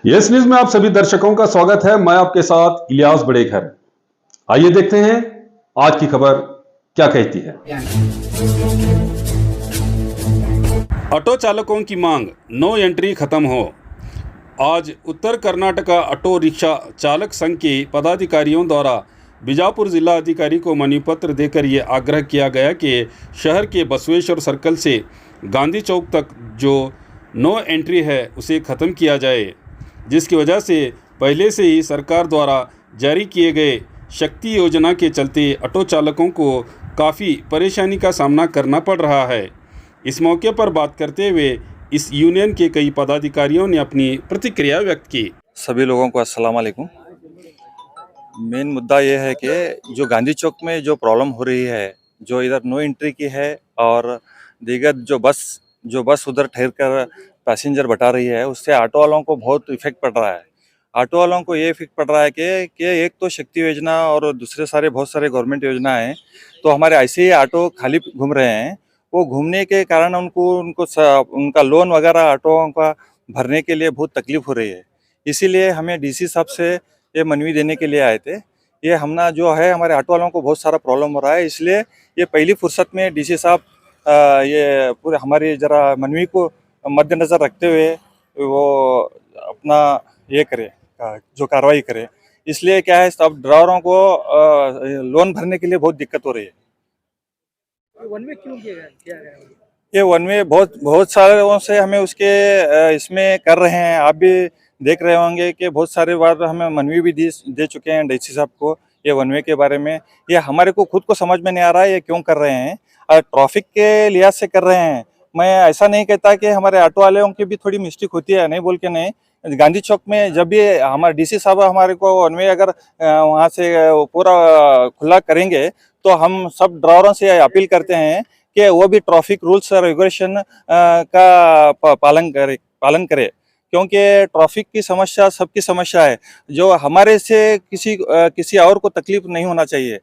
Yes news में आप सभी दर्शकों का स्वागत है। मैं आपके साथ इलियास बड़ेखर। आइए देखते हैं आज की खबर क्या कहती है। ऑटो चालकों की मांग, नो एंट्री खत्म हो। आज उत्तर कर्नाटका ऑटो रिक्शा चालक संघ के पदाधिकारियों द्वारा बीजापुर जिला अधिकारी को मनवी पत्र देकर ये आग्रह किया गया कि शहर के बसवेश्वर सर्कल से गांधी चौक तक जो नो एंट्री है उसे ख़त्म किया जाए, जिसकी वजह से पहले से ही सरकार द्वारा जारी किए गए शक्ति योजना के चलते ऑटो चालकों को काफ़ी परेशानी का सामना करना पड़ रहा है। इस मौके पर बात करते हुए इस यूनियन के कई पदाधिकारियों ने अपनी प्रतिक्रिया व्यक्त की। सभी लोगों को अस्सलाम वालेकुम। मेन मुद्दा ये है कि जो गांधी चौक में जो प्रॉब्लम हो रही है, जो इधर नो एंट्री की है और दीगर जो बस उधर ठहर कर पैसेंजर बटा रही है, उससे ऑटो वालों को बहुत इफेक्ट पड़ रहा है। ऑटो वालों को ये इफेक्ट पड़ रहा है कि एक तो शक्ति योजना और दूसरे बहुत सारे गवर्नमेंट योजना है, तो हमारे ऐसे ही ऑटो खाली घूम रहे हैं। वो घूमने के कारण उनका लोन वगैरह ऑटो का भरने के लिए बहुत तकलीफ हो रही है। इसीलिए हमें डीसी साहब से ये मनवी देने के लिए आए थे। ये हमना जो है हमारे ऑटो वालों को बहुत सारा प्रॉब्लम हो रहा है, इसलिए ये पहली फुर्सत में डीसी साहब ये पूरे हमारी जरा मनवी को मद्देनज़र रखते हुए वो अपना ये करे, जो कार्रवाई करे। इसलिए क्या है, सब ड्राइवरों को लोन भरने के लिए बहुत दिक्कत हो रही है। वन वे क्यों किया गया? ये वन वे बहुत सारे से हमें उसके इसमें कर रहे हैं। आप भी देख रहे होंगे कि बहुत सारे बार हमें मनवी भी दे चुके हैं डीसी साहब को ये वन वे के बारे में। ये हमारे को खुद को समझ में नहीं आ रहा है ये क्यों कर रहे हैं, और ट्रैफिक के लिहाज से कर रहे हैं। मैं ऐसा नहीं कहता कि हमारे ऑटो वालों की भी थोड़ी मिस्टेक होती है, नहीं बोल के नहीं। गांधी चौक में जब भी हमारे डीसी साहब हमारे को वन वे अगर वहाँ से पूरा खुला करेंगे, तो हम सब ड्राइवरों से अपील करते हैं कि वो भी ट्रैफिक रूल्स और रेगुलेशन का पालन करे, क्योंकि ट्रैफिक की समस्या सबकी समस्या है। जो हमारे से किसी और को तकलीफ नहीं होना चाहिए,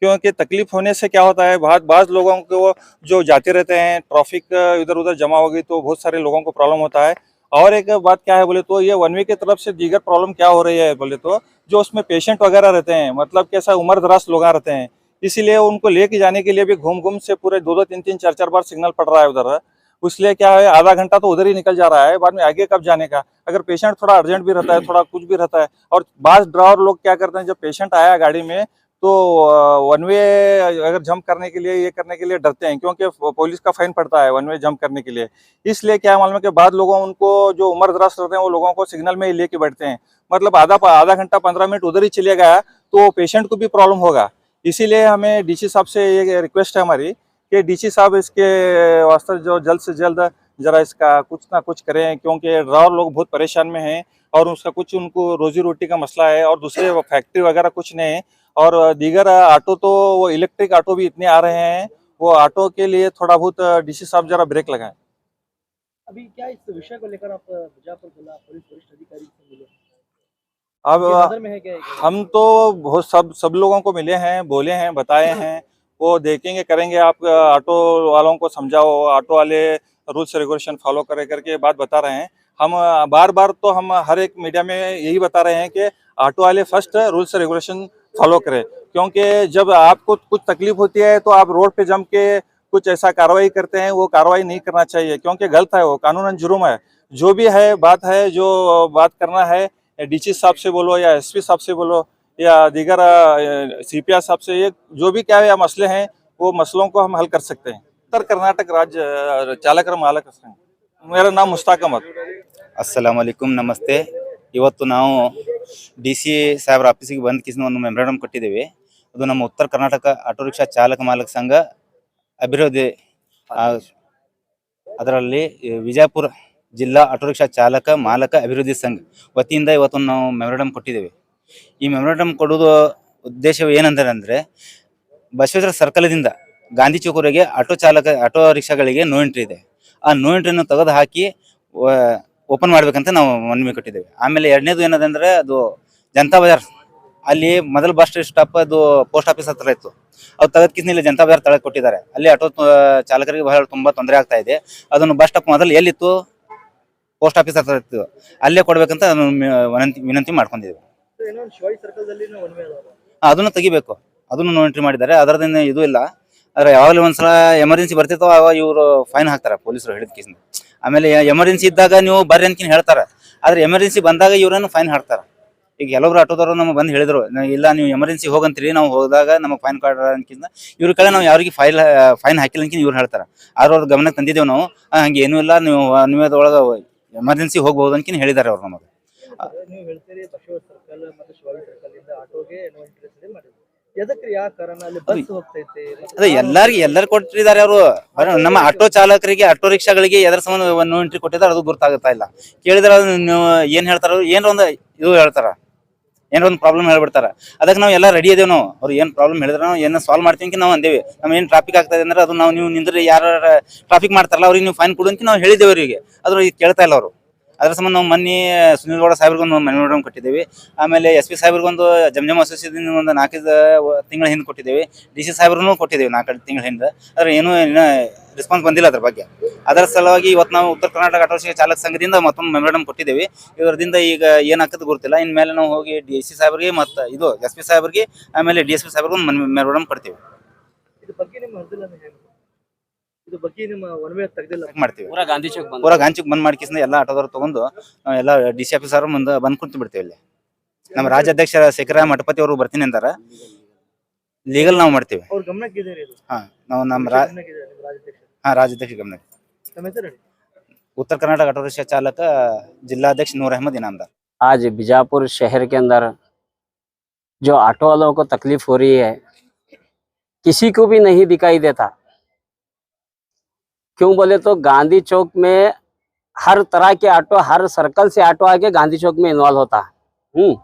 क्योंकि तकलीफ होने से क्या होता है, बाज़ लोगों को जो जाते रहते हैं, ट्रैफिक इधर उधर जमा हो गई तो बहुत सारे लोगों को प्रॉब्लम होता है। और एक बात क्या है बोले तो, ये वन वे की तरफ से दीगर प्रॉब्लम क्या हो रही है बोले तो, जो उसमें पेशेंट वगैरह रहते हैं, मतलब कैसा उम्र दराज लोग रहते हैं, इसीलिए उनको लेके जाने के लिए भी घूम से पूरे 2-2, 3-3, 4-4 बार सिग्नल पड़ रहा है उधर। इसलिए क्या है, आधा घंटा तो उधर ही निकल जा रहा है, बाद में आगे कब जाने का। अगर पेशेंट थोड़ा अर्जेंट भी रहता है, थोड़ा कुछ भी रहता है, और बास ड्राइवर लोग क्या करते हैं, जब पेशेंट आया गाड़ी में तो वन वे अगर जंप करने के लिए ये करने के लिए डरते हैं, क्योंकि पुलिस का फाइन पड़ता है वन वे जंप करने के लिए। इसलिए क्या मालूम है कि बाद लोगों उनको जो उम्र दराज रहते हैं वो लोगों को सिग्नल में ही लेके बैठते हैं, मतलब आधा घंटा 15 मिनट उधर ही चले गया तो पेशेंट को भी प्रॉब्लम होगा। इसीलिए हमें डीसी साहब से ये रिक्वेस्ट है हमारी कि डीसी साहब इसके वास्ते जो जल्द से जल्द जरा इसका कुछ ना कुछ करें, क्योंकि ड्राइवर लोग बहुत परेशान में हैं और उसका कुछ उनको रोजी रोटी का मसला है, और दूसरे फैक्ट्री वगैरह कुछ नहीं है। और दीगर ऑटो तो वो इलेक्ट्रिक ऑटो भी इतने आ रहे हैं, वो ऑटो के लिए थोड़ा बहुत डीसी साहब जरा ब्रेक लगाएं। अभी क्या इस विषय को लेकर आप बीजापुर जिला पुलिस वरिष्ठ अधिकारी से मिले? अब नजर में है क्या? हम तो बहुत सब लोगों को मिले हैं, बोले हैं, बताए हैं, वो देखेंगे करेंगे। आप ऑटो वालों को समझाओ, ऑटो वाले रूल्स रेगुलेशन फॉलो करे करके बात बता रहे हैं। हम बार तो हम हर एक मीडिया में यही बता रहे हैं कि ऑटो वाले फर्स्ट रूल्स रेगुलेशन फॉलो करें, क्योंकि जब आपको कुछ तकलीफ होती है तो आप रोड पे जम के कुछ ऐसा कार्रवाई करते हैं, वो कार्रवाई नहीं करना चाहिए, क्योंकि गलत है, वो कानूनन जुर्म है। जो भी है बात है, जो बात करना है डीसी साहब से बोलो या एसपी साहब से बोलो या दीगर सीपीआर साहब से, ये जो भी क्या है मसले हैं वो मसलों को हम हल कर सकते हैं। उत्तर कर्नाटक राज्य चालकर मालक संघ, मेरा नाम मुश्ताक अहमद। अस्सलाम वालेकुम, नमस्ते। ಇವತ್ತು ನಾವು ಡಿ ಸಿ ಸಾಹೇಬ್ರ ಆಫೀಸಿಗೆ ಬಂದು ಒಂದು ಮೆಮೊರಾಂಡಮ್ ಕೊಟ್ಟಿದ್ದೇವೆ. ಅದು ನಮ್ಮ ಉತ್ತರ ಕರ್ನಾಟಕ ಆಟೋ ರಿಕ್ಷಾ ಚಾಲಕ ಮಾಲಕ ಸಂಘ ಅಭಿವೃದ್ಧಿ, ಅದರಲ್ಲಿ ವಿಜಯಪುರ ಜಿಲ್ಲಾ ಆಟೋ ರಿಕ್ಷಾ ಚಾಲಕ ಮಾಲಕ ಅಭಿವೃದ್ಧಿ ಸಂಘ ವತಿಯಿಂದ ಇವತ್ತು ನಾವು ಮೆಮೊರಾಂಡಮ್ ಕೊಟ್ಟಿದ್ದೇವೆ. ಈ ಮೆಮೊರಾಂಡಮ್ ಕೊಡೋದು ಉದ್ದೇಶ ಏನಂದರೆ, ಬಸವೇಶ್ವರ ಸರ್ಕಲ್ದಿಂದ ಗಾಂಧಿ ಚೌಕವರೆಗೆ ಆಟೋ ರಿಕ್ಷಾಗಳಿಗೆ ನೋ ಎಂಟ್ರಿ ಇದೆ. ಆ ನೋ ಎಂಟ್ರಿಯನ್ನು ತೆಗೆದು ಹಾಕಿ ಓಪನ್ ಮಾಡ್ಬೇಕಂತ ನಾವು ಮನವಿ ಕೊಟ್ಟಿದ್ದೇವೆ. ಆಮೇಲೆ ಎರಡನೇದು ಏನದಂದ್ರೆ, ಅದು ಜನತಾ ಬಜಾರ್ ಅಲ್ಲಿ ಮೊದಲು ಬಸ್ ಸ್ಟಾಪ್ ಅದು ಪೋಸ್ಟ್ ಆಫೀಸ್ ಹತ್ರ ಇತ್ತು, ಅದು ತೆಗೆದಕಿಸ್ನ ಇಲ್ಲಿ ಜನತಾ ಬಜಾರ್ ತಳಗೆ ಕೊಟ್ಟಿದ್ದಾರೆ. ಅಲ್ಲಿ ಆಟೋ ಚಾಲಕರಿಗೆ ಬಹಳ ತುಂಬಾ ತೊಂದರೆ ಆಗ್ತಾ ಇದೆ. ಅದನ್ನು ಬಸ್ ಸ್ಟಾಪ್ ಮೊದಲು ಎಲ್ಲಿತ್ತು ಪೋಸ್ಟ್ ಆಫೀಸ್ ಹತ್ರ ಇರ್ತೀವಿ, ಅಲ್ಲೇ ಕೊಡ್ಬೇಕಂತ ವಿನಂತಿ ಮಾಡ್ಕೊಂಡಿದ್ದೀವಿ. ಇನ್ನೊಂದು ಶಿವಾಜಿ ಸರ್ಕಲ್ದಲ್ಲಿ ಒನ್ ವೇ ಅದಾವ, ಅದನ್ನು ತೆಗಿಬೇಕು, ಅದನ್ನು ನೋ ಎಂಟ್ರಿ ಮಾಡಿದ್ದಾರೆ. ಅದರದಿಂದ ಇದು ಇಲ್ಲ. ಆದ್ರೆ ಯಾವಾಗಲೂ ಒಂದ್ಸಲ ಎಮರ್ಜೆನ್ಸಿ ಬರ್ತಿರ್ತೋ ಅವಾಗ ಇವರು ಫೈನ್ ಹಾಕ್ತಾರೆ ಪೊಲೀಸರು ಹೇಳಿದ ಕೇಸಿಂದ. ಆಮೇಲೆ ಎಮರ್ಜೆನ್ಸಿ ಇದ್ದಾಗ ನೀವು ಬರ್ರಿ ಅಂತ ಹೇಳ್ತಾರೆ, ಆದ್ರೆ ಎಮರ್ಜೆನ್ಸಿ ಬಂದಾಗ ಇವರನ್ನು ಫೈನ್ ಹಾಕ್ತಾರೆ. ಈಗ ಕೆಲವೊಬ್ರು ಆಟೋದವರು ನಮಗೆ ಬಂದು ಹೇಳಿದ್ರು, ಇಲ್ಲ ನೀವು ಎಮರ್ಜೆನ್ಸಿ ಹೋಗಂತೀರಿ, ನಾವು ಹೋದಾಗ ನಮಗೆ ಫೈನ್ ಕಾರ್ಡ್ ಅನ್ಕಿಂತ ಇವ್ರ ಕಡೆ ನಾವು ಯಾರಿಗೆ ಫೈನ್ ಹಾಕಿಲ್ಲ ಅಂತ ಇವ್ರು ಹೇಳ್ತಾರೆ. ಆದ್ರೆ ಅವ್ರ ಗಮನಕ್ಕೆ ತಂದಿದ್ದೇವೆ ನಾವು, ಹಂಗೆ ಏನೂ ಇಲ್ಲ, ನೀವು ಅನ್ವಯದೊಳಗೆ ಎಮರ್ಜೆನ್ಸಿ ಹೋಗ್ಬೋದು ಅಂತ ಹೇಳಿದ್ದಾರೆ ಅವ್ರು ನಮಗೆ. ನೀವು ಹೇಳ್ತೀರಿ ಬಸವ ಸರ್ಕಲ್ ಮತ್ತು ಶಿವಾಜಿ ಸರ್ಕಲ್ ಇಂದ ಆಟೋಗೆ ನೋ ಎಂಟ್ರಿ ಮಾಡಿದ್ರು, ಎದಕ್ಕೆ ಯಾವ ಕಾರಣ ಅಲ್ಲಿ ಬಸ್ ಹೋಗ್ತೈತೆ? ಅದೇ ಎಲ್ಲರೂ ಕೊಟ್ಟಿದ್ದಾರೆ ಅವರು. ನಮ್ಮ ಆಟೋ ಚಾಲಕರಿಗೆ, ಆಟೋ ರಿಕ್ಷಾಗಳಿಗೆ ಎದರ ಸಂಬಂಧ ನೋ ಎಂಟ್ರಿ ಕೊಟ್ಟಿದ್ದಾರೆ ಅದು ಗೊತ್ತಾಗುತ್ತಾ ಇಲ್ಲ. ಕೇಳಿದ್ರೆ ನೀವು ಏನ್ ಹೇಳ್ತಾರ, ಏನ್ರ ಒಂದು ಇದು ಹೇಳ್ತಾರ, ಏನಾರ ಒಂದು ಪ್ರಾಬ್ಲಮ್ ಹೇಳ್ಬಿಡ್ತಾರ. ಅದಕ್ಕೆ ನಾವು ಎಲ್ಲ ರೆಡಿ ಇದೇವೆ. ನಾವು ಅವ್ರು ಏನ್ ಪ್ರಾಬ್ಲಮ್ ಹೇಳಿದ್ರೆ ನಾವು ಏನ ಸಾಲ್ವ್ ಮಾಡ್ತೀವಿ ನಾವು ಅಂದೇವಿ. ನಮ್ಮ ಏನ್ ಟ್ರಾಫಿಕ್ ಆಗ್ತದೆ ಅಂದ್ರೆ ಅದು ನೀವು ನಿಂದ್ರೆ ಯಾರು ಟ್ರಾಫಿಕ್ ಮಾಡ್ತಾರಲ್ಲ ಅವ್ರಿಗೆ ನೀವು ಫೈನ್ ಕೊಡು ಅಂತ ನಾವು ಹೇಳಿದ್ದೇವೆ ಅವರಿಗೆ. ಅದ್ರ ಕೇಳ್ತಾ ಇಲ್ಲ ಅವರು. ಅದ್ರ ಸಂಬಂಧ ನಾವು ಮೊನ್ನೆ ಸುನಿಲ್ ಗೌಡ ಸಾಹೇಬ್ರಿಗೊಂದು ಮೆಮೊರಾಂಡಮ್ ಕೊಟ್ಟಿದ್ದೇವೆ. ಆಮೇಲೆ SP ಸಾಹೇಬ್ರಿಗೊಂದು ಜಮಜಮ್ ಅಸೋಸಿಯೇಷನ್ ಒಂದು 4 ತಿಂಗಳ ಹಿಂದೆ ಕೊಟ್ಟಿದ್ದೇವೆ. DC ಸಾಹೇಬ್ರೂ ಕೊಟ್ಟಿದ್ದೇವೆ 4 ತಿಂಗಳ ಹಿಂದೆ. ಆದ್ರೆ ಏನೂ ರೆಸ್ಪಾನ್ಸ್ ಬಂದಿಲ್ಲ ಅದ್ರ ಬಗ್ಗೆ. ಅದರ ಸಲುವಾಗಿ ಇವತ್ತು ನಾವು ಉತ್ತರ ಕರ್ನಾಟಕ ಆಟೋ ರಿಕ್ಷಾ ಚಾಲಕ ಸಂಘದಿಂದ ಮತ್ತೊಂದು ಮೆಮೊರಾಂಡಮ್ ಕೊಟ್ಟಿದ್ದೇವೆ. ಇದರಿಂದ ಈಗ ಏನಾಗ್ತದೆ ಗೊತ್ತಿಲ್ಲ. ಇನ್ಮೇಲೆ ನಾವು ಹೋಗಿ DC ಸಾಹೇಬ್ರಿಗೆ ಮತ್ತು ಇದು SP ಸಾಹೇಬ್ರಿಗೆ ಆಮೇಲೆ DSP ಸಾಹೇಬ್ರಿಗೆ ಒಂದು ಮೆಮೊರಾಂಡಮ್ ಕೊಡ್ತೀವಿ. ಇದ್ರ ಬಗ್ಗೆ ನಿಮ್ಮ ಅರ್ಜಿಲ್ಲ ಇದ್ರ ಬಗ್ಗೆ ನಿಮ್ಮ ಒನ್ ವೇ ತೆಗೆದಿಲ್ಲ ಮಾಡ್ತೀವಿ. ಪೂರಾ ಗಾಂಧಿ ಚೌಕ್ ಬಂದ್ ಮಾಡ್ಕಿಸಿಂದ ಎಲ್ಲ ಆಟೋದವ್ರು ತಗೊಂಡು ಎಲ್ಲ DC ಆಫೀಸರ್ ಮುಂದೆ ಬಂದ್ ಕುಂತು ಬಿಡ್ತೇವೆ. ಇಲ್ಲಿ ನಮ್ಮ ರಾಜ್ಯಾಧ್ಯಕ್ಷ ಶೇಖರ ಮಠಪತಿ ಅವರು ಬರ್ತೀನಿ ಅಂತಾರ. ಲೀಗಲ್ ನಾವು ಮಾಡ್ತೀವಿ. ಅವ್ರ ಗಮನಕ್ಕೆ ಇದೆ ಇದು? ನಾವು ನಮ್ಮ ರಾಜ್ಯಾಧ್ಯಕ್ಷ ಗಮನಕ್ಕೆ. ನಮ್ಮ ಹೆಸರು ಹೇಳಿ. उत्तर कर्नाटक ऑटो रिक्शा चालक जिलाध्यक्ष नूर अहमद इनामदार। आज बीजापुर शहर के अंदर जो ऑटो वालों को तकलीफ हो रही है, किसी को भी नहीं दिखाई देता। क्यों बोले तो गांधी चौक में हर तरह के ऑटो, हर सर्कल से ऑटो आके गांधी चौक में इन्वॉल्व होता है।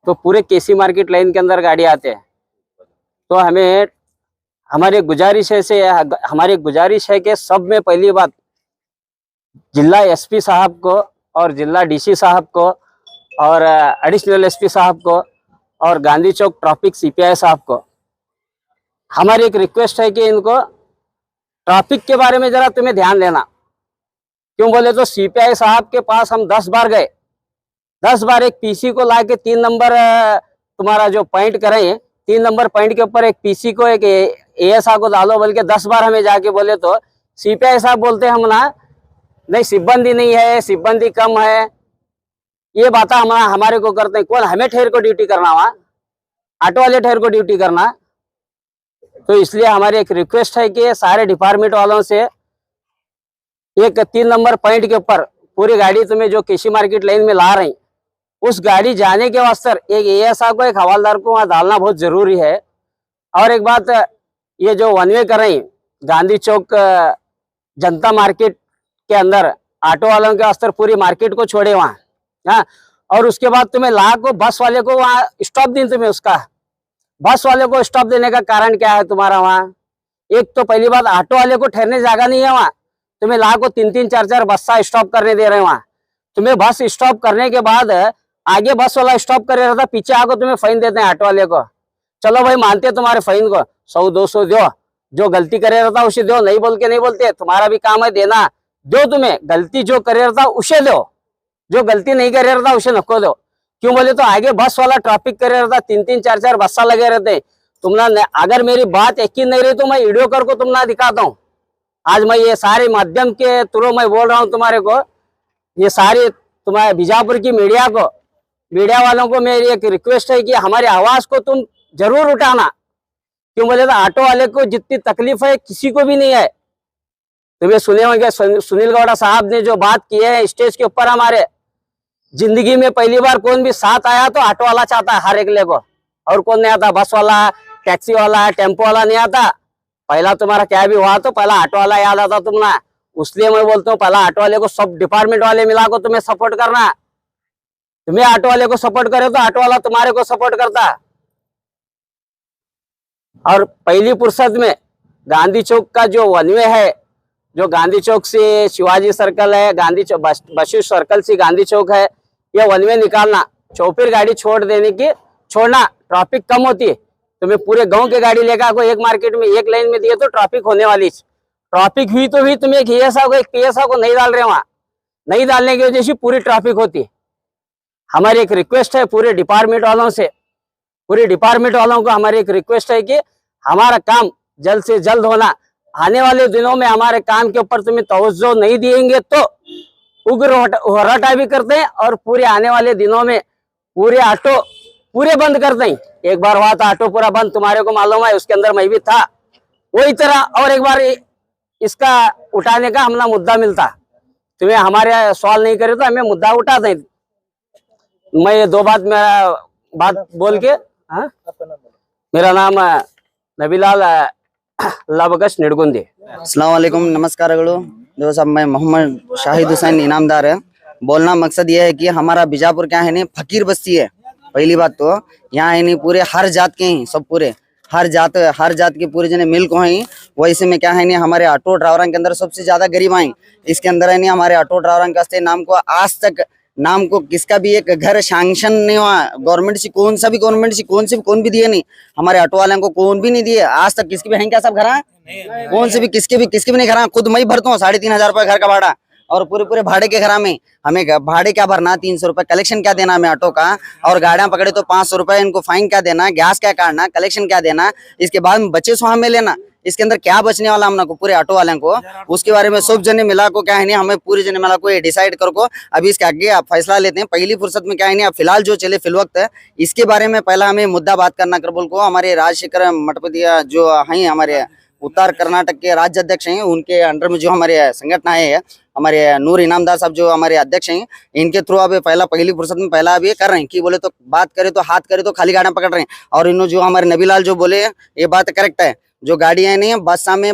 तो पूरे केसी मार्केट लाइन के अंदर गाड़ी आते हैं। तो हमारी गुजारिश है कि सब में पहली बात जिला SP साहब को और जिला DC साहब को और एडिशनल SP साहब को और गांधी चौक ट्रैफिक CPI साहब को हमारी एक रिक्वेस्ट है कि इनको ट्रैफिक के बारे में जरा तुम्हें ध्यान देना। क्यों बोले तो CPI साहब के पास हम 10 बार गए, 10 बार एक PC को ला के 3 नंबर तुम्हारा जो पॉइंट करें, 3 नंबर पॉइंट के ऊपर एक PC को एक ASI को डालो बोल के 10 बार हमें जाके बोले तो CPI साहब बोलते हम ना नहीं, सिब्बंदी नहीं है, सिब्बंदी कम है, ये बात हमारे को करते हैं। कौन हमें ठहर को ड्यूटी करना, वहाँ ऑटो वाले ठहर को ड्यूटी करना। तो इसलिए हमारी एक रिक्वेस्ट है कि सारे डिपार्टमेंट वालों से एक 3 नंबर पॉइंट के ऊपर पूरी गाड़ी तुम्हें जो केसी मार्केट लाइन में ला रही, उस गाड़ी जाने के वास्ते एक ASI को, एक हवालदार को वहाँ डालना बहुत जरूरी है। और एक बात, ये जो वन वे कर रही गांधी चौक जनता मार्केट के अंदर ऑटो वालों के वास्ते पूरी मार्केट को छोड़े वहाँ, हाँ। और उसके बाद तुम्हें ला को बस वाले को वहाँ स्टॉप दी, तुम्हें उसका बस वाले को स्टॉप देने का कारण क्या है तुम्हारा वहाँ? एक तो पहली बात ऑटो वाले को ठहरने जगह नहीं है वहाँ, तुम्हें ला को 3-3, 4-4 बस स्टॉप करने दे रहे हैं वहाँ। तुम्हें बस स्टॉप करने के बाद आगे बस वाला स्टॉप करे रहता, पीछे आको तुम्हें फाइन देते हैं ऑटो वाले को। चलो भाई मानते तुम्हारे फाइन को 100-200 दो, जो गलती करे रहता उसे दो, नहीं बोल के नहीं बोलते, तुम्हारा भी काम है देना, दो। तुम्हें गलती जो करे रहता उसे दो, जो गलती नहीं करे रहता उसे नको दो। क्यों बोले तो आगे बस वाला ट्रैफिक करे रहता, 3-3, 4-4 बस्सा लगे रहते। तुमना अगर मेरी बात यकीन नहीं रही तो मैं वीडियो कर को तुमना दिखाता हूँ। आज मैं ये सारे माध्यम के थ्रू मैं बोल रहा हूँ तुम्हारे को, ये सारी तुम्हारे बीजापुर की मीडिया वालों को मेरी एक रिक्वेस्ट है कि हमारी आवाज को तुम जरूर उठाना। क्यों बोले तो ऑटो वाले को जितनी तकलीफ है किसी को भी नहीं है। तुम्हें सुने होंगे सुनील गौड़ा साहब ने जो बात की है स्टेज के ऊपर, हमारे जिंदगी में पहली बार कौन भी साथ आया तो ऑटो वाला चाहता है हर एक ले को, और कौन नहीं आता, बस वाला, टैक्सी वाला, टेम्पो वाला नहीं आता। पहला तुम्हारा क्या भी हुआ तो पहला ऑटो वाला याद आता तुमने। इसलिए मैं बोलता हूँ पहला ऑटो वाले को सब डिपार्टमेंट वाले मिला को तुम्हें सपोर्ट करना। तुम्हें ऑटो वाले को सपोर्ट करे तो ऑटो वाला तुम्हारे को सपोर्ट करता। और पहली फुर्सत में गांधी चौक का जो वन वे है, जो गांधी चौक से शिवाजी सर्कल है, गांधी चौक बसु सर्कल से गांधी चौक है, ये वन वे निकालना, चौपीर गाड़ी छोड़ देने की, छोड़ना, ट्रैफिक कम होती है। तुम्हें पूरे गांव के गाड़ी लेकर को एक मार्केट में एक लाइन में दिए तो ट्रैफिक होने वाली। ट्रैफिक हुई तो हुई, तुम्हें एक ASI को, एक PSI को नहीं डाल रहे वहाँ, नहीं डालने की वजह से पूरी ट्रैफिक होती है। हमारी एक रिक्वेस्ट है पूरे डिपार्टमेंट वालों से, पूरे डिपार्टमेंट वालों को हमारी एक रिक्वेस्ट है कि हमारा काम जल्द से जल्द होना। आने वाले दिनों में हमारे काम के ऊपर तुम्हें तवज्जो नहीं दिएंगे तो उग्र होराटा भी करते हैं, और पूरे आने वाले दिनों में पूरे ऑटो पूरे बंद कर दें। एक बार हुआ था ऑटो पूरा बंद, तुम्हारे को मालूम है, उसके अंदर मैं भी था। वही तरह और एक बार इसका उठाने का हमला मुद्दा मिलता, तुम्हें हमारे सवाल नहीं करे तो हमें मुद्दा उठा दें। मैं ये दो बात बोल के, हाँ, मेरा नाम नबीलाल लबगश निडगुंदी। अस्सलाम वालेकुम, नमस्कार जो सब, मैं मोहम्मद शाहिद हुसैन इनामदार है। बोलना मकसद ये है कि हमारा बीजापुर क्या है नहीं, फकीर बस्ती है। पहली बात तो यहाँ है नहीं, पूरे हर जात के ही सब, पूरे हर जात के पूरे जने मिल को हैं। वैसे में क्या है नहीं, हमारे ऑटो ड्राइवरों के अंदर सबसे ज्यादा गरीब आए। इसके अंदर है नहीं, हमारे ऑटो ड्राइवरों का नाम को आज तक नाम को किसका भी एक घर सैंक्शन नहीं हुआ गवर्नमेंट से, कौन भी दिए नहीं। हमारे ऑटो वालों को कौन भी नहीं दिए आज तक। किसके भी हैं क्या सब घर है? कौन से भी किसके भी नहीं घर। खुद मैं भरता हूँ 3,500 रुपये घर का भाड़ा, और पूरे भाड़े के घर में हमें भाड़े क्या भरना, 300 रुपये कलेक्शन क्या देना हमें ऑटो का, और गाड़ियां पकड़े तो 500 रुपये इनको फाइन क्या देना, गैस क्या काटना, कलेक्शन क्या देना, इसके बाद बच्चे सो हमें लेना। इसके अंदर क्या बचने वाला हम को पूरे ऑटो वाले को, उसके बारे में सब जने मिला को क्या है नहीं, हमें पूरे जने मिला को ये डिसाइड कर को अभी इसके आगे आप फैसला लेते हैं। पहली फुर्सत में क्या है नहीं, अब फिलहाल जो चले फिल वक्त है इसके बारे में पहला हमें मुद्दा बात करना कर बोल को। हमारे राजशेखर मठपतिया जो हैं, हमारे उत्तर कर्नाटक के राज्य अध्यक्ष हैं, उनके अंडर में जो हमारे संगठन आए हैं, हमारे नूर इनामदार साहब जो हमारे अध्यक्ष हैं, इनके थ्रू अब पहली फुर्सत में पहला अब ये कर रहे हैं कि बोले तो बात करे तो हाथ करे तो खाली गाड़ियां पकड़ रहे हैं। और इन्हों जो हमारे नबीलाल जो बोले ये बात करेक्ट है, जो गाड़ियां नहीं है बस में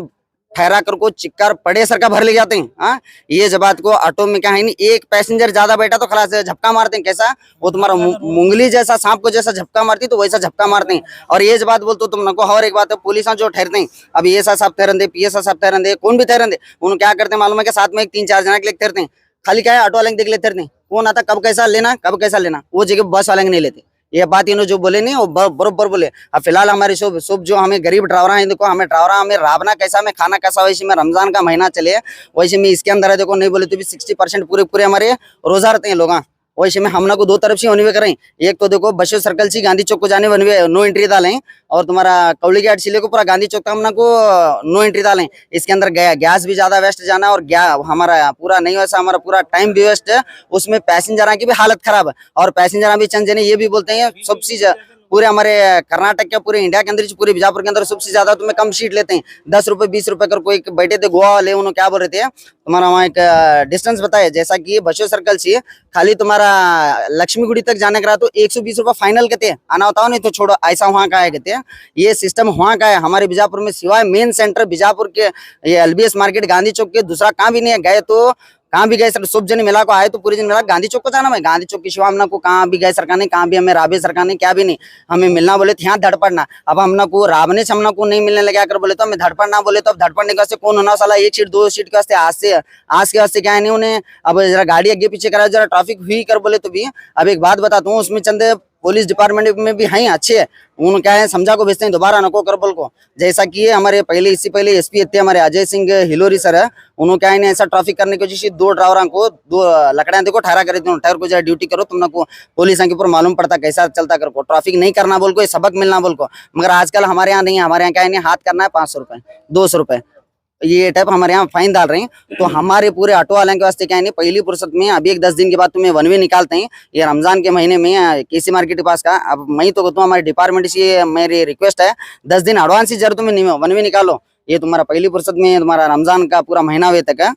ठहरा कर को चिक्कर पड़े सर का भर ले जाते हैं। हाँ, ये जब बात को ऑटो में क्या है नहीं, एक पैसेंजर ज्यादा बैठा तो खलास झपका मारते हैं। कैसा वो तुम्हारा मुंगली जैसा, सांप को जैसा झपका मारती तो वैसा झपका मारते हैं। और ये जब बात बोल तो तुम नको। और एक बात है, पुलिस जो ठहरते हैं, अब ये साहब ठहरन दे, पीएस साहब ठहरन दे, कौन भी ठहरन दे, उन्होंने क्या करते हैं मालूम है कि साथ में एक 3-4 जना के लिए ठहरते हैं। खाली क्या है, ऑटो वाले देख लेते हैं कौन आता, कब कैसा लेना, वो जगह बस वाले नहीं लेते। ये बात इन्होंने जो बोले नहीं वो बरोबर बोले। अब फिलहाल हमारे सब जो हमें गरीब ड्राइवर हैं, देखो हमें ड्राइवर हमें राबना कैसा, में खाना कैसा, वैसे में रमजान का महीना चले, वैसे में इसके अंदर है देखो, नहीं बोले तो भी 60% पूरे हमारे रोजा रहते हैं लोग। वैसे में हमना को दो तरफ से वनवे करें। एक तो देखो बशोर सर्कल से गांधी चौक को जाने वनवे नो एंट्री डालें, और तुम्हारा कौली घाट से लेकर पूरा गांधी चौक तक हमना को नो एंट्री डालें। इसके अंदर गैस भी ज्यादा वेस्ट जाना, और हमारा पूरा नहीं वैसा, हमारा पूरा टाइम भी वेस्ट है। उसमें पैसेंजर की भी हालत खराब है, और पैसेंजर भी चंद जने ये भी बोलते हैं सबसे पूरे हमारे कर्नाटक के पूरे इंडिया के अंदर, पूरे बीजापुर के अंदर सबसे ज्यादा तुम्हें कम सीट लेते हैं। 10 रुपए 20 रुपए कर कोई बैठे थे गोवा वाले, उन्होंने क्या बोल रहे थे, तुम्हारा वहाँ एक डिस्टेंस बताया जैसा कि बशोर सर्कल से खाली तुम्हारा लक्ष्मीगुड़ी तक जाने का तो 120 रुपये फाइनल कहते हैं। आना होता हो नहीं तो छोड़ो, ऐसा वहाँ का है कहते हैं। ये सिस्टम वहाँ का है हमारे बीजापुर में, सिवाय मेन सेंटर बीजापुर के ये LBS मार्केट गांधी चौक के दूसरा कहाँ भी नहीं है। गए तो कहाँ भी गए सर, सब जन मिला को आए तो पूरे जन मिला गांधी चौक को जाना है। गांधी चौक की शिवा हमना को कहाँ भी गए सरकार ने, कहाँ भी हमें राबे सरकार ने क्या भी नहीं हमें मिलना बोले तो यहाँ धड़पड़ना। अब हमना को राबने से हमना को नहीं मिलने लगा कर बोले तो हमें धड़पड़ना बोले तो अब धड़पड़ने के वास्ते कौन होना साला, 1 सीट 2 सीट के वास्ते आज के वास्ते क्या है नहीं उन्हें। अब जरा गाड़ी आगे पीछे करा, जरा ट्रैफिक हुई कर बोले तो भी। अब एक बात बताता हूँ, उसमें चंद पुलिस डिपार्टमेंट में भी हैं अच्छे, उन क्या है समझा को भेजते हैं दोबारा नको कर बोल को। जैसा कि हमारे इससे पहले SP थे हमारे अजय सिंह हिलोरी सर है, उन्होंने क्या है ऐसा ट्रैफिक करने की वजह से 2 ड्राइवरों को 2 लकड़ियां देखो ठहरा कर देते, ठहर को जरा ड्यूटी करो, तुमने को पुलिस के ऊपर मालूम पड़ता कैसा चलता कर को, ट्रैफिक नहीं करना बोल को, सबक मिलना बोल को। मगर आजकल हमारे यहाँ नहीं है, हमारे यहाँ क्या है हाथ करना है 500 रुपये 200 रुपये ये टाइप हमारे यहाँ फाइन डाल रहे हैं। तो हमारे पूरे ऑटो वाले के वास्ते क्या है नहीं, पहली फुर्सत में अभी एक 10 दिन के बाद तुम्हें वनवे निकालते हैं। ये रमजान के महीने में KC मार्केट के पास का। अब मैं तो कहता हूँ हमारे डिपार्टमेंट से मेरी रिक्वेस्ट है, 10 दिन एडवांस ही जरूर तुम्हें वनवे निकालो। ये तुम्हारा पहली फुर्सत में तुम्हारा रमजान का पूरा महीना हुए तक है।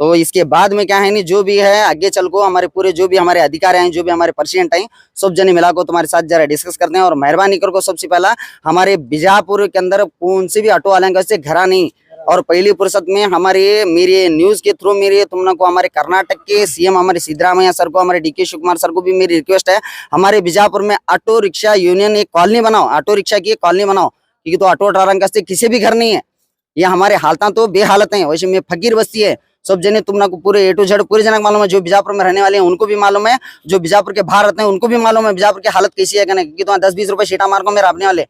तो इसके बाद में क्या है नहीं, जो भी है आगे चल को हमारे पूरे जो भी हमारे अधिकारी हैं, जो भी हमारे प्रेसिडेंट हैं, सब जने मिला को तुम्हारे साथ जरा डिस्कस करते हैं। और मेहरबानी कर को सबसे पहला हमारे बीजापुर के अंदर कौन से भी ऑटो वाले का घरा नहीं। और पहली फुर्सत में हमारे मेरे न्यूज के थ्रू मेरे तुमने को हमारे कर्नाटक के CM हमारे सिद्धरामैया सर को, हमारे DK शिवकुमार सर को भी मेरी रिक्वेस्ट है, हमारे बीजापुर में ऑटो रिक्शा यूनियन एक कॉलोनी बनाओ, ऑटो रिक्शा की एक कॉलोनी बनाओ। क्योंकि तो ऑटो ड्राइवर का किसी भी घर नहीं है, ये हमारे हालत तो बेहालत है। वैसे में फकीर बस्ती है, सब जने तुमने को पूरे A to Z पूरे जन मालूम है। जो बीजापुर में रहने वाले हैं उनको भी मालूम है, जो बीजापुर के बाहर रहते हैं उनको भी मालूम है बीजापुर की हालत कैसी है। क्योंकि तो 10-20 रुपये शीटा मार को मेरे अपने वाले,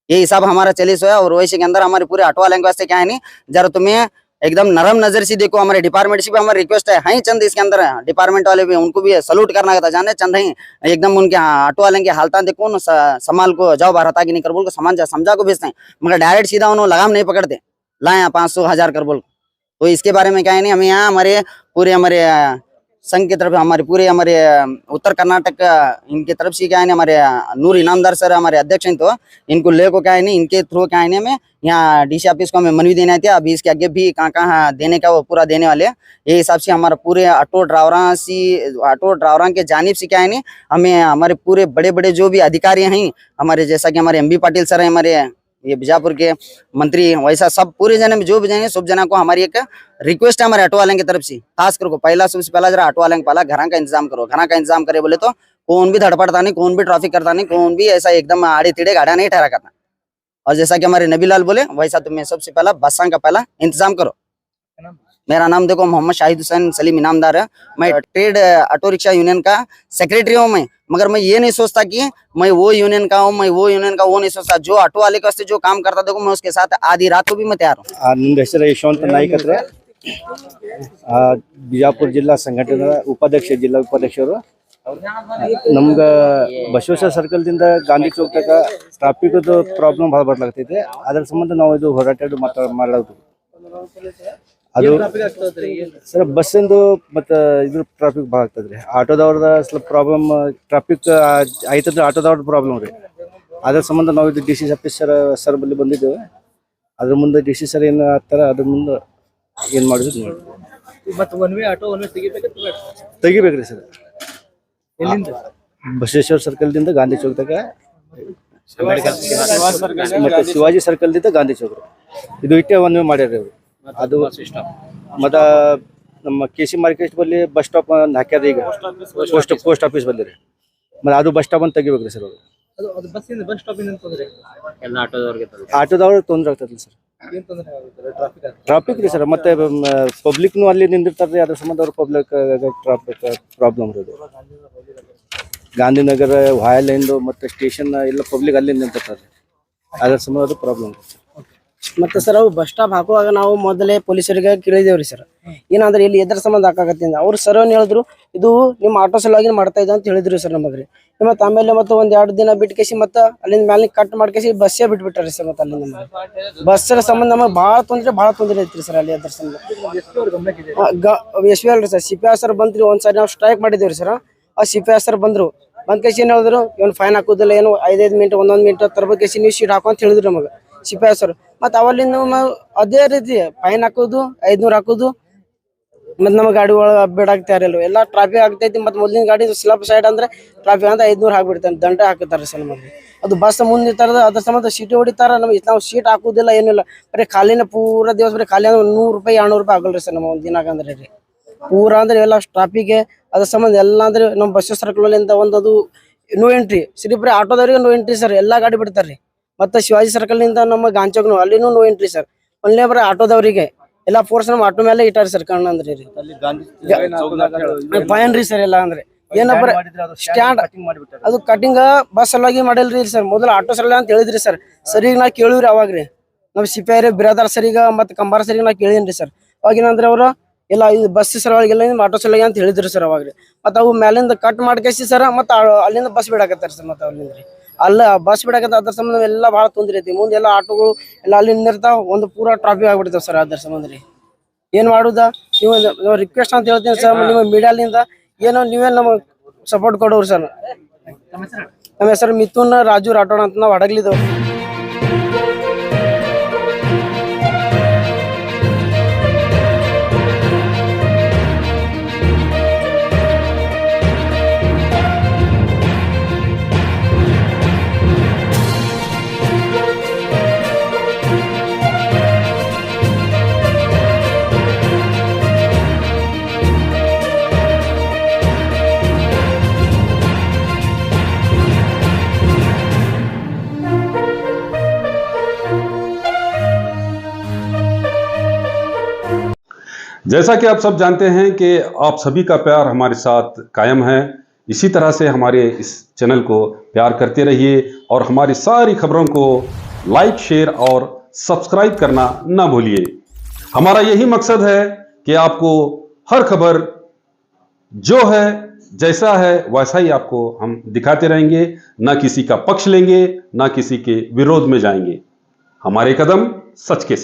ये हिसाब हमारा चले सो है। और वैसे के अंदर हमारे पूरे ऑटो वाले के वास्ते क्या है नहीं, जरा तुम्हें एकदम नरम नजर से देखो। हमारे डिपार्टमेंट से भी हमारी रिक्वेस्ट है चंद इसके अंदर डिपार्टमेंट वाले भी, उनको भी सलूट करना था, जाने चंद है एकदम उनके ऑटो वाले की हालत देखो न, संभाल को जाओ भारत आगे नहीं कर बोल को समझा को भेजते हैं, मगर डायरेक्ट सीधा उन्होंने लगाम नहीं पकड़ते, लाए 500-1000 कर बोल। तो इसके बारे में क्या है नहीं, हमें यहाँ हमारे पूरे हमारे संघ की तरफ, हमारे पूरे हमारे उत्तर कर्नाटक इनके तरफ से क्या है हमारे नूर इनामदार सर हमारे अध्यक्ष हैं, तो इनको ले को क्या है नहीं, इनके थ्रू क्या है हमें यहाँ डीसी ऑफिस को हमें मनवी देना था। अभी इसके आगे भी कहाँ देने का वो पूरा देने वाले, ये हिसाब से हमारा पूरे ऑटो ड्राइवरों के जानिब से क्या है नहीं, हमें हमारे पूरे बड़े बड़े जो भी अधिकारी हैं हमारे, जैसा कि हमारे MB पाटिल सर है, हमारे ये बीजापुर के मंत्री, वैसा सब पूरे जने में जो भी जाएंगे सब जना को हमारी एक रिक्वेस्ट है हमारे ऑटो वाले की तरफ से, खास करके पहला सबसे पहला जरा ऑटो वाले पहला घर का इंतजाम करो। घर का इंतजाम करे बोले तो कौन भी धड़पड़ता नहीं, कौन भी ट्रैफिक करता नहीं, कौन भी ऐसा एकदम आड़े तिड़े गाड़ा नहीं ठहरा करना। और जैसा कि हमारे नबीलाल बोले वैसा तुम्हें सबसे पहला बसा का पहला इंतजाम करो। मेरा नाम देखो मोहम्मद शाहिद हुसैन सलीम इनामदार है, मैं ट्रेड ऑटो रिक्शा यूनियन का सेक्रेटरी हूँ मैं, मगर मैं ये नहीं सोचता कि मैं वो यूनियन का हूँ, मैं वो यूनियन का वो नहीं सोचता। जो ऑटो वाले के वास्ते जो काम करता देखो, मैं उसके साथ आधी रात को भी मैं तैयार हूँ। ನನ್ನ ಹೆಸರು ಯಶವಂತ ನಾಯ್ಕ ಹತ್ರ, ಬಿಜಾಪುರ ಜಿಲ್ಲಾ ಸಂಘಟನೆಯ ಜಿಲ್ಲಾ ಉಪಾಧ್ಯಕ್ಷರು. ನಮ್ಗೆ ಬಸವೇಶ್ವರ ಸರ್ಕಲ್ದಿಂದ ಗಾಂಧಿ ಚೌಕ್ ತನಕ ಟ್ರಾಫಿಕ್ದು ಪ್ರಾಬ್ಲಮ್ ಭಾಳ ಬರ್ಲಾಗ್ತೈತೆ. ಅದ್ರ ಸಂಬಂಧ ನಾವು ಇದು ಹೋರಾಟ ಮಾಡೋದು. ಅದು ಸರ್ ಬಸ್ಸಿಂದು ಮತ್ತು ಇದ್ರ ಟ್ರಾಫಿಕ್ ಭಾಳ ಆಗ್ತದ್ರಿ. ಆಟೋದವ್ರದ ಸ್ವಲ್ಪ ಪ್ರಾಬ್ಲಮ್, ಟ್ರಾಫಿಕ್ ಆಯ್ತಂದ್ರೆ ಆಟೋದವ್ರದ್ದು ಪ್ರಾಬ್ಲಮ್ ರೀ. ಅದ್ರ ಸಂಬಂಧ ನಾವು ಇದು DC ಆಫೀಸ್ ಸರ್ ಬಳಿ ಬಂದಿದ್ದೇವೆ. ಅದ್ರ ಮುಂದೆ DC ಸರ್ ಏನು ಆಗ್ತಾರ, ಅದ್ರ ಮುಂದೆ ಏನು ಮಾಡಿದ್ರು ನೋಡಿ ತೆಗಿಬೇಕ್ರಿ ಸರ್. ಬಸವೇಶ್ವರ ಸರ್ಕಲ್ದಿಂದ ಗಾಂಧಿ ಚೌಕ್ ತನಕ ಮತ್ತೆ ಶಿವಾಜಿ ಸರ್ಕಲ್ದಿಂದ ಗಾಂಧಿ ಚೌಕ್ ಇದು ಇಟ್ಟೆ ಒಂದು ಮಾಡ್ಯಾರ ಅವರು. ಅದು ಮತ್ತು ನಮ್ಮ KC ಮಾರ್ಕೆಟ್ ಬಲ್ಲಿ ಬಸ್ ಸ್ಟಾಪ್ ಒಂದು ಹಾಕ್ಯಾರ ಈಗ, ಪೋಸ್ಟ್ ಆಫೀಸ್ ಬಂದಿರಿ. ಮತ್ತು ಅದು ಬಸ್ ಸ್ಟಾಪ್ ಅಂತ ತೆಗಿಬೇಕ್ರಿ ಸರ್. ಆಟೋದವ್ರಿಗೆ ತೊಂದರೆ ಆಗ್ತದೆ ಸರ್, ಟ್ರಾಫಿಕ್ ರೀ ಸರ್. ಮತ್ತೆ ಪಬ್ಲಿಕ್ನು ಅಲ್ಲಿ ನಿಂದಿರ್ತಾರೆ, ಅದ್ರ ಸಂಬಂಧ ಅವ್ರ ಪಬ್ಲಿಕ್ ಟ್ರಾಫಿಕ್ ಪ್ರಾಬ್ಲಮ್ ಇರೋದು. ಗಾಂಧಿನಗರ ವಾಯಲ್ ಲೈನ್ದು ಮತ್ತು ಸ್ಟೇಷನ್ ಎಲ್ಲ ಪಬ್ಲಿಕ್ ಅಲ್ಲಿ ನಿಂತಿರ್ತಾರೆ, ಅದ್ರ ಸಂಬಂಧ ಅದು ಪ್ರಾಬ್ಲಮ್. ಮತ್ತೆ ಸರ್ ಅವು ಬಸ್ ಸ್ಟಾಪ್ ಹಾಕುವಾಗ ನಾವು ಮೊದಲೇ ಪೊಲೀಸರಿಗೆ ಕೇಳಿದೇವ್ರಿ ಸರ್, ಏನಂದ್ರೆ ಇಲ್ಲಿ ಎದ್ರ ಸಂಬಂಧ ಹಾಕಾಕತ್ತಿಂದ ಅವ್ರು ಸರ್ ಹೇಳಿದ್ರು ಇದು ನಿಮ್ಮ ಆಟೋ ಸಲುವಾಗಿ ಮಾಡ್ತಾ ಇದ್ದ ಅಂತ ಹೇಳಿದ್ರು ಸರ್ ನಮಗ್ರಿ. ಮತ್ತೆ ಆಮೇಲೆ ಮತ್ತೆ ಒಂದ್ 2 ದಿನ ಬಿಟ್ಕೇಸಿ ಮತ್ತೆ ಅಲ್ಲಿಂದ ಮೇಲೆ ಕಟ್ ಮಾಡ್ಕೇಸಿ ಬಸ್ಸೇ ಬಿಟ್ಬಿಟ್ಟಾರಿ ಸರ್. ಮತ್ತೆ ಅಲ್ಲಿಂದ ಬಸ್ಸರ ಸಂಬಂಧ ನಮಗೆ ಭಾಳ ತೊಂದ್ರೆ ಐತ್ರಿ ಸರ್ ಅಲ್ಲಿ. ಅದ್ರ ಸಂಬಂಧ ಎಸ್ ಅಲ್ರಿ ಸರ್, CPI ಸರ್ ಬಂದ್ರಿ. ಒಂದ್ಸಾರಿ ನಾವು ಸ್ಟ್ರೈಕ್ ಮಾಡಿದೇವ್ರಿ ಸರ್, ಆ CPI ಸರ್ ಬಂದ್ರು. ಬಂದ್ಕೇಸಿ ಏನ್ ಹೇಳಿದ್ರು, ಏನು ಫೈನ್ ಹಾಕುದಿಲ್ಲ, ಏನು 5 ಮಿನಿಟ್ 1 ಮಿನಿಟ್ ತರಬೇಕೇಸಿ ನೀವು ಶೀಟ್ ಹಾಕೋ ಅಂತ ಹೇಳಿದ್ರು ನಮಗೆ CPI ಸರ್. ಮತ್ತೆ ಅವಲ್ಲಿಂದ ಅದೇ ರೀತಿ ಫೈನ್ ಹಾಕೋದು, 500 ಹಾಕೋದು. ಮತ್ತೆ ನಮ್ಮ ಗಾಡಿ ಒಳಗೆ ಅಪ್ಡೇಟ್ ಯಾರಿಲ್ಲ, ಎಲ್ಲ ಟ್ರಾಫಿಕ್ ಆಗ್ತೈತಿ. ಮತ್ತೆ ಮೊದಲಿನ ಗಾಡಿ ಸ್ಲಪ್ ಸೈಡ್ ಅಂದ್ರೆ ಟ್ರಾಫಿಕ್ ಅಂತ 500 ಹಾಕ್ಬಿಡ್ತಾನೆ, ದಂಡ ಹಾಕುತ್ತಾರೆ ಸರ್ ನಮಗೆ. ಅದು ಬಸ್ ಮುಂದೆ ಇರ್ತಾರ, ಅದ್ರ ಸಂಬಂಧ ಸೀಟ್ ಹೊಡಿತಾರ. ನಮಗೆ ನಾವು ಸೀಟ್ ಹಾಕುದಿಲ್ಲ, ಏನಿಲ್ಲ, ಬರೀ ಖಾಲಿನ ಪೂರ ದಿವಸ ಬರೀ ಖಾಲಿ ಅಂದ್ರೆ 100 ರೂಪಾಯಿ 200 ರೂಪಾಯಿ ಆಗಲ್ರಿ ಸರ್ ನಮ್ಮ ಒಂದು ದಿನಾಗ ಅಂದ್ರೆ ರೀ. ಪೂರ ಅಂದ್ರೆ ಎಲ್ಲ ಟ್ರಾಫಿಕ್ಗೆ ಅದ್ರ ಸಂಬಂಧ ಎಲ್ಲ ಅಂದ್ರೆ ನಮ್ಮ ಬಸ್ ಸರ್ಕಲ್ ಒಂದು ನೋ ಎಂಟ್ರಿ ಶ್ರೀಪುರ ಆಟೋದವ್ರಿಗೆ ನೋ ಎಂಟ್ರಿ ಸರ್, ಎಲ್ಲಾ ಗಾಡಿ ಬಿಡ್ತಾರ್ರಿ. ಮತ್ತೆ ಶಿವಾಜಿ ಸರ್ಕಲ್ ನಿಂದ ನಮ್ಮ ಗಾಂಚೋಗ್ನು ಅಲ್ಲಿನೂ ನೋ ಎಂಟ್ರಿ ಸರ್. ಒಳ್ಳೆ ಬರೀ ಆಟೋದವರಿಗೆ ಎಲ್ಲ ಫೋರ್ಸ್ ನಮ್ಮ ಆಟೋ ಮೇಲೆ ಇಟ್ಟಾರ ಸರ್ ಕಣ್ಣ ಅಂದ್ರೆ ರೀ. ಫೈನ್ ರೀ ಸರ್ ಎಲ್ಲ ಅಂದ್ರೆ ಏನಪ್ಪ ಸ್ಟ್ಯಾಂಡ್ ಅದು ಕಟಿಂಗ್ ಬಸ್ ಸಲುವಾಗಿ ಮಾಡಿಲ್ರಿ ಸರ್, ಮೊದಲು ಆಟೋ ಸಲ ಅಂತ ಹೇಳಿದ್ರಿ ಸರ್. ಸರಿಗೆ ನಾ ಕೇಳಿವ್ರಿ ಅವಾಗ್ರಿ ನಮ್ಮ CPI ಬಿರಾದಾರ್ ಸರಿಗ ಮತ್ತೆ ಕಂಬಾರ ಸರಿಗೆ ನಾ ಕೇಳಿನ್ರಿ ಸರ್. ಅವಾಗ ಏನಂದ್ರೆ ಅವರು ಎಲ್ಲ ಇದು ಬಸ್ ಸಲುವಾಗಿಲ್ಲ ಆಟೋ ಸಲುವಾಗಿ ಅಂತ ಹೇಳಿದ್ರು ಸರ್ ಅವಾಗ್ರಿ. ಮತ್ತೆ ಅವು ಮೇಲಿಂದ ಕಟ್ ಮಾಡ್ಕೇಸಿ ಸರ್ ಮತ್ತೆ ಅಲ್ಲಿಂದ ಬಸ್ ಬಿಡಾಕತ್ತಾರ ಸರ್. ಮತ್ತೆ ಅಲ್ಲಿಂದ ರೀ ಅಲ್ಲ ಬಸ್ ಬಿಡಾಕತ್ತ, ಅದ್ರ ಸಂಬಂಧ ಎಲ್ಲ ಭಾಳ ತೊಂದ್ರೆ ಐತಿ. ಮುಂದೆ ಎಲ್ಲ ಆಟೋಗಳು ಎಲ್ಲ ಅಲ್ಲಿ ನಿಂದಿರ್ತಾವ, ಒಂದು ಪೂರಾ ಟ್ರಾಫಿಕ್ ಆಗ್ಬಿಡ್ತಾವ ಸರ್. ಅದ್ರ ಸಂಬಂಧ ರೀ ಏನ್ ಮಾಡುದಾ, ನೀವು ರಿಕ್ವೆಸ್ಟ್ ಅಂತ ಹೇಳ್ತೀನಿ ಸರ್ ನಿಮ್ಮ ಮೀಡಿಯಾಲಿಂದ, ಏನೋ ನೀವೇ ನಮಗೆ ಸಪೋರ್ಟ್ ಕೊಡೋರು ಸರ್. ನಮ್ಮ ಹೆಸರು ಮಿಥುನ್ ರಾಜು ರಾಠೋಡ್ ಅಂತ, ನಾವು ಹಡಗ್ಲಿದವ್ರು. जैसा कि आप सब जानते हैं कि आप सभी का प्यार हमारे साथ कायम है। इसी तरह से हमारे इस चैनल को प्यार करते रहिए और हमारी सारी खबरों को लाइक, शेयर और सब्सक्राइब करना ना भूलिए। हमारा यही मकसद है कि आपको हर खबर जो है, जैसा है वैसा ही आपको हम दिखाते रहेंगे, ना किसी का पक्ष लेंगे, ना किसी के विरोध में जाएंगे। हमारे कदम सच के साथ।